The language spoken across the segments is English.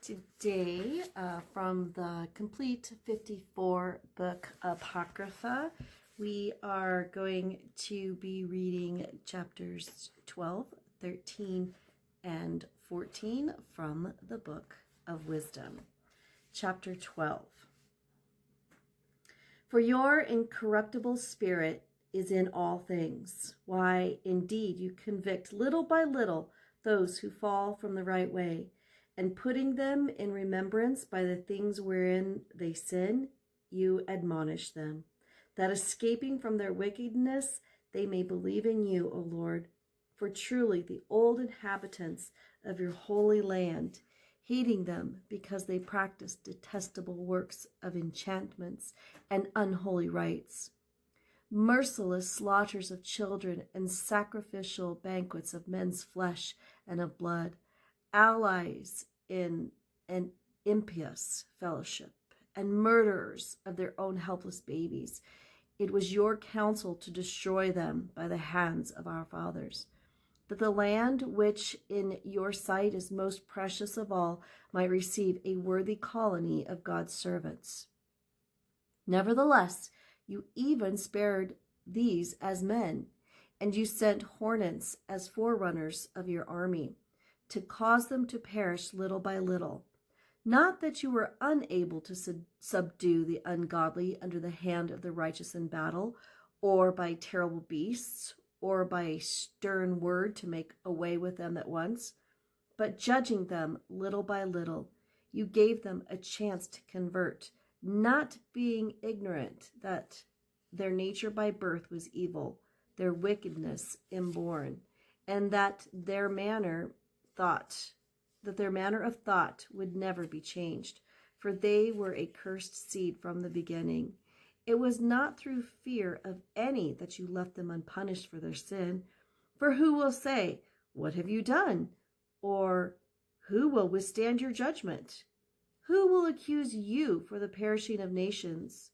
Today, from the complete 54 book Apocrypha, we are going to be reading chapters 12, 13, and 14 from the Book of Wisdom. Chapter 12. For your incorruptible spirit is in all things. Why, indeed, you convict little by little those who fall from the right way, and putting them in remembrance by the things wherein they sin, you admonish them, that escaping from their wickedness, they may believe in you, O Lord. For truly the old inhabitants of your holy land, hating them because they practice detestable works of enchantments and unholy rites, merciless slaughters of children and sacrificial banquets of men's flesh and of blood, allies in an impious fellowship, and murderers of their own helpless babies. It was your counsel to destroy them by the hands of our fathers, that the land which in your sight is most precious of all might receive a worthy colony of God's servants. Nevertheless, you even spared these as men, and you sent hornets as forerunners of your army, to cause them to perish little by little. Not that you were unable to subdue the ungodly under the hand of the righteous in battle, or by terrible beasts, or by a stern word to make away with them at once, but judging them little by little, you gave them a chance to convert, not being ignorant that their nature by birth was evil, their wickedness inborn, and that their manner of thought would never be changed, for they were a cursed seed from the beginning. It was not through fear of any that you left them unpunished for their sin. For who will say, "What have you done?" Or who will withstand your judgment? Who will accuse you for the perishing of nations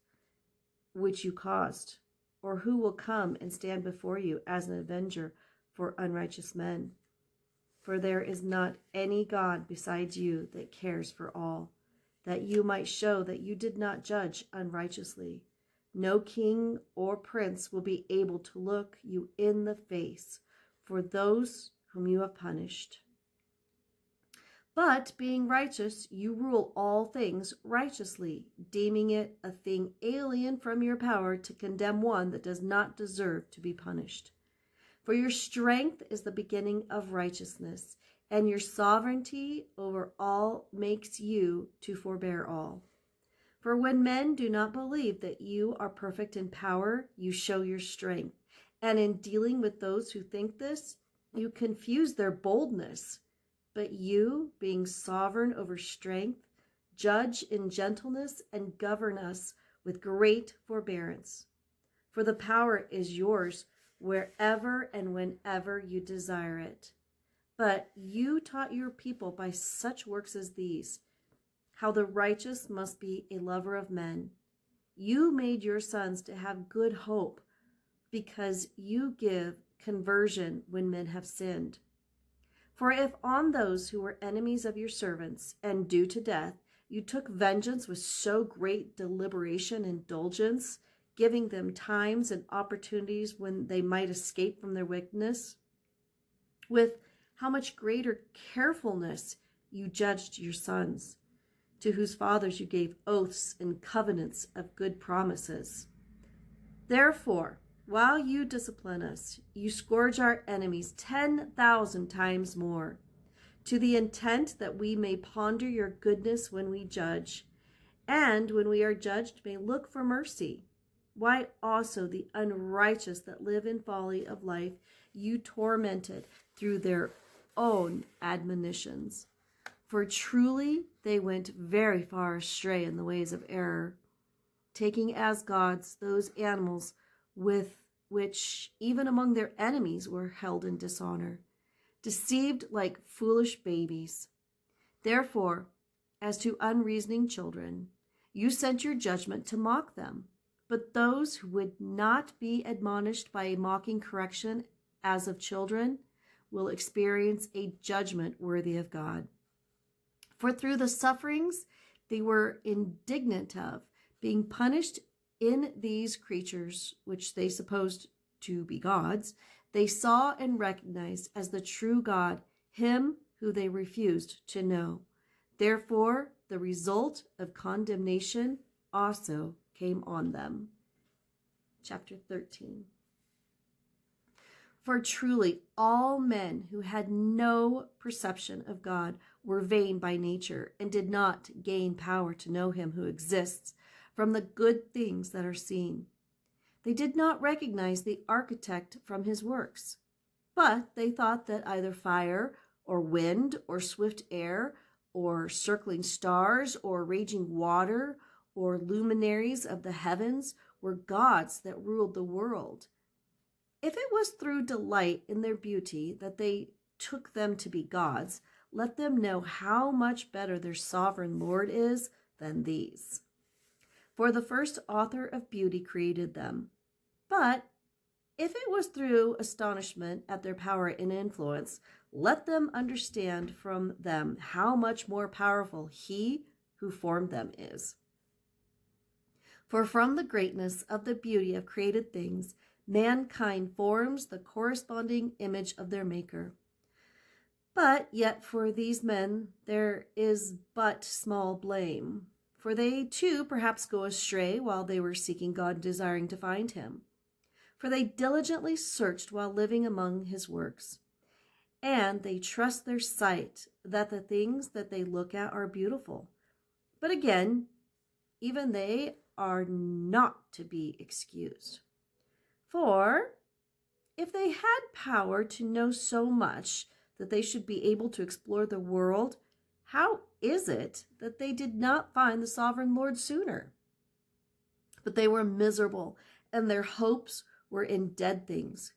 which you caused? Or who will come and stand before you as an avenger for unrighteous men? For there is not any God besides you that cares for all, that you might show that you did not judge unrighteously. No king or prince will be able to look you in the face for those whom you have punished. But being righteous, you rule all things righteously, deeming it a thing alien from your power to condemn one that does not deserve to be punished. For your strength is the beginning of righteousness, and your sovereignty over all makes you to forbear all. For when men do not believe that you are perfect in power, you show your strength. And in dealing with those who think this, you confuse their boldness. But you, being sovereign over strength, judge in gentleness and govern us with great forbearance. For the power is yours wherever and whenever you desire it. But you taught your people by such works as these, how the righteous must be a lover of men. You made your sons to have good hope, because you give conversion when men have sinned. For if on those who were enemies of your servants and due to death, you took vengeance with so great deliberation and indulgence, giving them times and opportunities when they might escape from their wickedness, with how much greater carefulness you judged your sons, to whose fathers you gave oaths and covenants of good promises. Therefore, while you discipline us, you scourge our enemies 10,000 times more, to the intent that we may ponder your goodness when we judge, and when we are judged may look for mercy. Why also the unrighteous that live in folly of life you tormented through their own admonitions. For truly they went very far astray in the ways of error, taking as gods those animals with which even among their enemies were held in dishonor, deceived like foolish babies. Therefore, as to unreasoning children, you sent your judgment to mock them. But those who would not be admonished by a mocking correction as of children will experience a judgment worthy of God. For through the sufferings they were indignant of, being punished in these creatures, which they supposed to be gods, they saw and recognized as the true God, him who they refused to know. Therefore, the result of condemnation also came on them. Chapter 13. For truly all men who had no perception of God were vain by nature and did not gain power to know him who exists from the good things that are seen. They did not recognize the architect from his works, but they thought that either fire or wind or swift air or circling stars or raging water or luminaries of the heavens were gods that ruled the world. If it was through delight in their beauty that they took them to be gods, let them know how much better their sovereign Lord is than these. For the first author of beauty created them. But if it was through astonishment at their power and influence, let them understand from them how much more powerful he who formed them is. For from the greatness of the beauty of created things, mankind forms the corresponding image of their Maker. But yet for these men there is but small blame, for they too perhaps go astray while they were seeking God and desiring to find him. For they diligently searched while living among his works, and they trust their sight that the things that they look at are beautiful. But again, even they are not to be excused. For if they had power to know so much that they should be able to explore the world, how is it that they did not find the sovereign Lord sooner? But they were miserable, and their hopes were in dead things,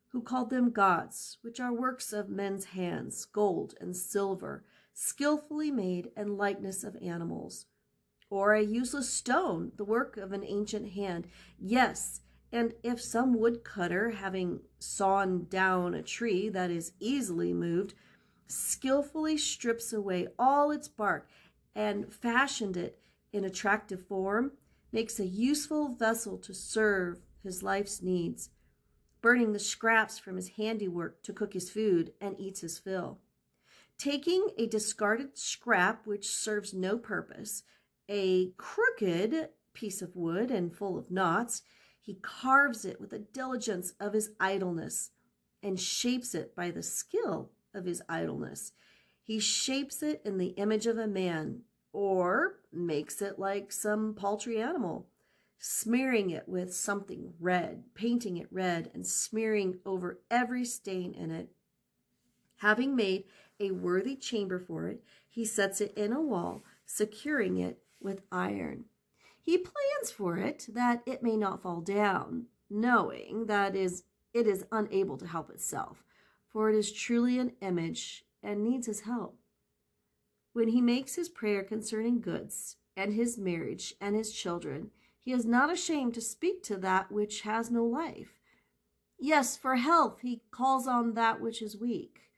who called them gods, which are works of men's hands, gold and silver, skillfully made, and likeness of animals, or a useless stone, the work of an ancient hand. Yes, and if some woodcutter, having sawn down a tree that is easily moved, skillfully strips away all its bark and fashioned it in attractive form, makes a useful vessel to serve his life's needs, burning the scraps from his handiwork to cook his food and eats his fill. Taking a discarded scrap which serves no purpose, a crooked piece of wood and full of knots, he carves it with the diligence of his idleness and shapes it by the skill of his idleness. He shapes it in the image of a man, or makes it like some paltry animal, smearing it with something red, painting it red, and smearing over every stain in it. Having made a worthy chamber for it, he sets it in a wall, securing it with iron. He plans for it that it may not fall down, knowing that it is unable to help itself, for it is truly an image and needs his help. When he makes his prayer concerning goods and his marriage and his children, he is not ashamed to speak to that which has no life. Yes, for health he calls on that which is weak.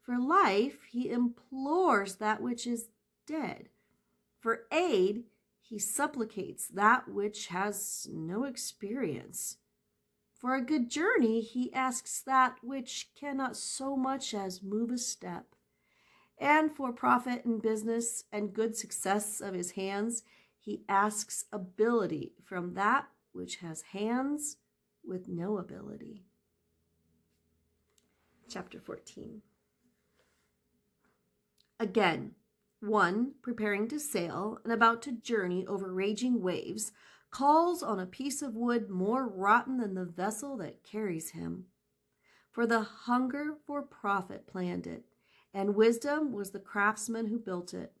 For life he implores that which is dead. For aid he supplicates that which has no experience. For a good journey he asks that which cannot so much as move a step. And for profit in business and good success of his hands, he asks ability from that which has hands with no ability. Chapter 14. Again, one preparing to sail and about to journey over raging waves calls on a piece of wood more rotten than the vessel that carries him. For the hunger for profit planned it, and wisdom was the craftsman who built it.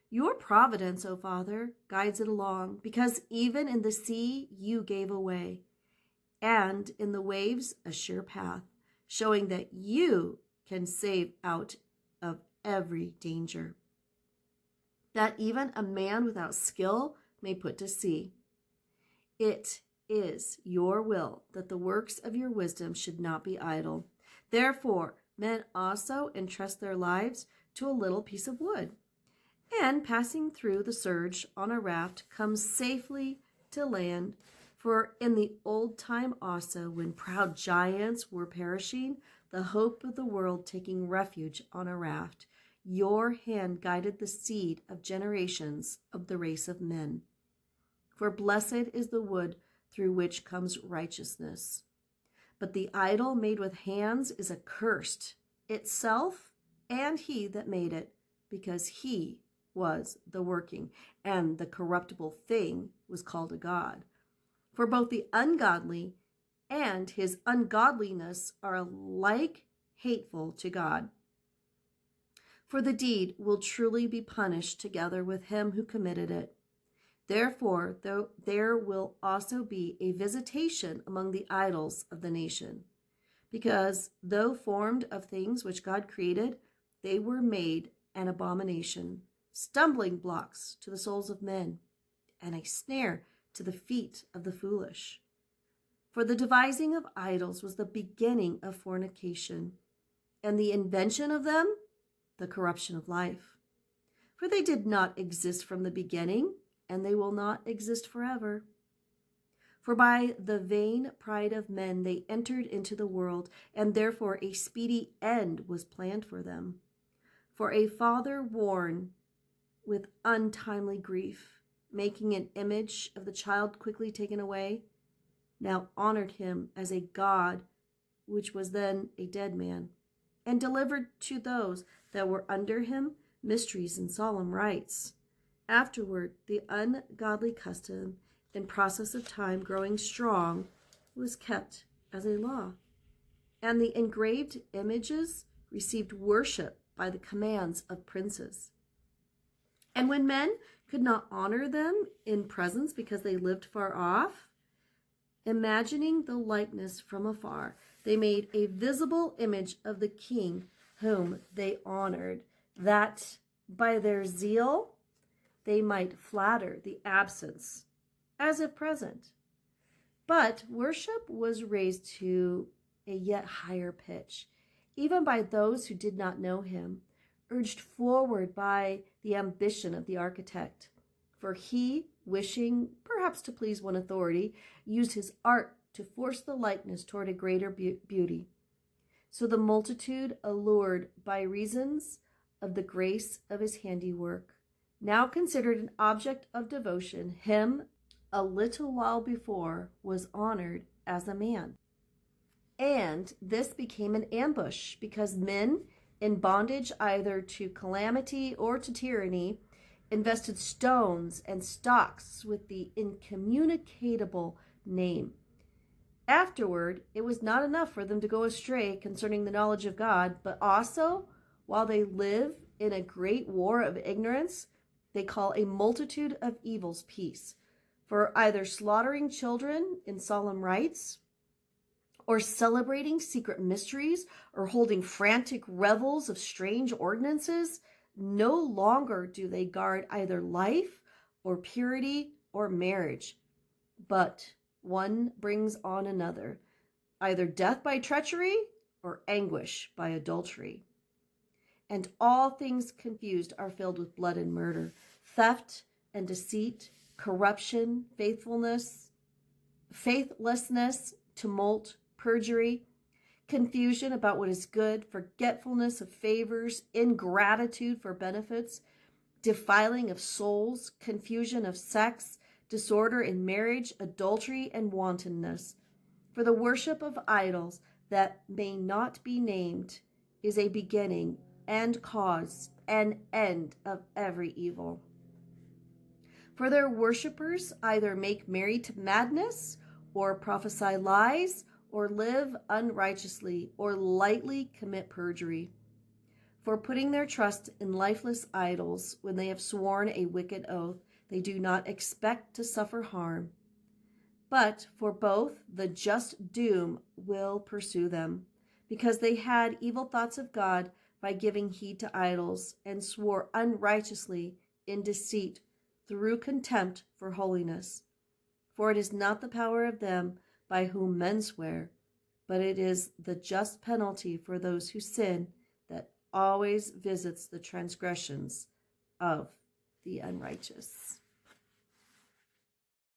Your providence, O Father, guides it along, because even in the sea you gave a way, and in the waves a sure path, showing that you can save out of every danger, that even a man without skill may put to sea. It is your will that the works of your wisdom should not be idle. Therefore, men also entrust their lives to a little piece of wood, and passing through the surge on a raft comes safely to land. For in the old time also, when proud giants were perishing, the hope of the world taking refuge on a raft, your hand guided the seed of generations of the race of men. For blessed is the wood through which comes righteousness. But the idol made with hands is accursed, itself and he that made it, because he was the working, and the corruptible thing was called a god. For both the ungodly and his ungodliness are alike hateful to God. For the deed will truly be punished together with him who committed it. Therefore, there will also be a visitation among the idols of the nation, because though formed of things which God created, they were made an abomination, stumbling blocks to the souls of men, and a snare to the feet of the foolish. For the devising of idols was the beginning of fornication, and the invention of them, the corruption of life. For they did not exist from the beginning, and they will not exist forever. For by the vain pride of men they entered into the world, and therefore a speedy end was planned for them. For a father worn with untimely grief, making an image of the child quickly taken away, now honored him as a god, which was then a dead man, and delivered to those that were under him mysteries and solemn rites. Afterward, the ungodly custom, in process of time growing strong, was kept as a law. And the engraved images received worship by the commands of princes. And when men could not honor them in presence because they lived far off, imagining the likeness from afar, they made a visible image of the king whom they honored, that by their zeal they might flatter the absence as if present. But worship was raised to a yet higher pitch, even by those who did not know him, urged forward by the ambition of the architect. For he, wishing perhaps to please one authority, used his art to force the likeness toward a greater beauty. So the multitude, allured by reasons of the grace of his handiwork, now considered an object of devotion, him a little while before was honored as a man. And this became an ambush, because men, in bondage either to calamity or to tyranny, invested stones and stocks with the incommunicable name. Afterward, it was not enough for them to go astray concerning the knowledge of God, but also, while they live in a great war of ignorance, they call a multitude of evils peace, for either slaughtering children in solemn rites, or celebrating secret mysteries, or holding frantic revels of strange ordinances, no longer do they guard either life or purity or marriage, but one brings on another, either death by treachery or anguish by adultery. And all things confused are filled with blood and murder, theft and deceit, corruption, faithlessness, tumult, perjury, confusion about what is good, forgetfulness of favors, ingratitude for benefits, defiling of souls, confusion of sex, disorder in marriage, adultery, and wantonness. For the worship of idols that may not be named is a beginning and cause and end of every evil. For their worshippers either make merry to madness, or prophesy lies, or live unrighteously, or lightly commit perjury. For putting their trust in lifeless idols, when they have sworn a wicked oath, they do not expect to suffer harm. But for both, the just doom will pursue them, because they had evil thoughts of God by giving heed to idols, and swore unrighteously in deceit through contempt for holiness. For it is not the power of them by whom men swear, but it is the just penalty for those who sin that always visits the transgressions of the unrighteous.